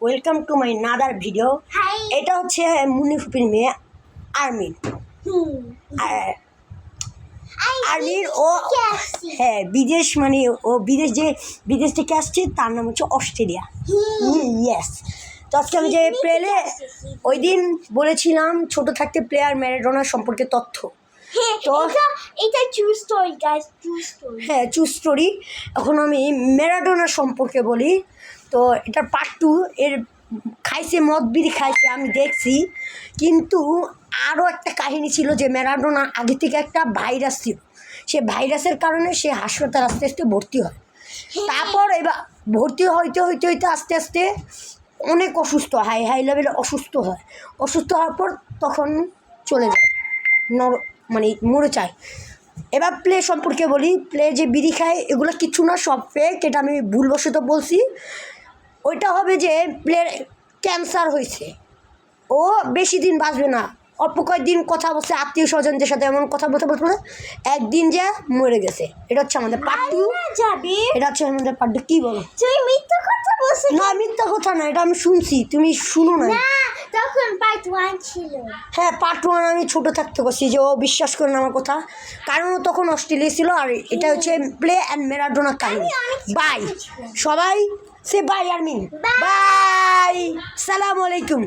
Welcome to my another video. এটা হচ্ছে মুনিফুপির মেয়ে আর্মিন। আর্মিন ও হ্যাঁ বিদেশ, মানে ও বিদেশ থেকে আসছে, তার নাম হচ্ছে অস্ট্রেলিয়া। ইয়েস। তো আজকে আমি যে প্লেলে ওই দিন বলেছিলাম ছোট থাকতে প্লেয়ার ম্যারাডোনা সম্পর্কে তথ্য। তো এটা true story guys, true story. হ্যাঁ, ট্রু স্টোরি। এখন আমি ম্যারাডোনা সম্পর্কে বলি। তো এটা পার্ট 2। এর খাইছে, মদ বিড়ি খাইছে, আমি দেখছি। কিন্তু আরও একটা কাহিনী ছিল যে ম্যারাডোনা আগে থেকে একটা ভাইরাস ছিল, সে ভাইরাসের কারণে সে হাসপাতাল আস্তে আস্তে ভর্তি হয়। তারপর এবার ভর্তি হইতে হইতে হইতে আস্তে আস্তে অনেক অসুস্থ, হাই লেভেলে অসুস্থ হয়। অসুস্থ হওয়ার পর তখন চলে যায়, মানে মরে যায়। এবার প্লে সম্পর্কে বলি। প্লে যে বিড়ি খায় এগুলো কিছু না, সব ফেক। এটা আমি ভুলবশত বলছি। ওইটা হবে যে প্লের ক্যান্সার হয়েছে, ও বেশি দিন বাঁচবে না। অল্প কয়েকদিন কথা বলছে আত্মীয় স্বজনদের সাথে, এমন কথা বলতে বলতে একদিন যা মরে গেছে। এটা হচ্ছে আমাদের পার্ট 2। এটা হচ্ছে আমাদের পার্ট 2। কী বলো? তুই মিথ্যা কথা বলছিস। না, মিথ্যা কথা না, এটা আমি শুনছি, তুমি শুনো না। তখন পার্ট 1 ছিল। হ্যাঁ, পার্ট 1 আমি ছোটো থাকতে বলছি যে ও বিশ্বাস করে না আমার কথা, কারণ ও তখন অস্ট্রেলিয়া ছিল। আর এটা হচ্ছে প্লে অ্যান্ড ম্যারাডোনার কাহিনী। বাই সবাই, সে বাই আর্মিন, বাই, সালাম আলাইকুম।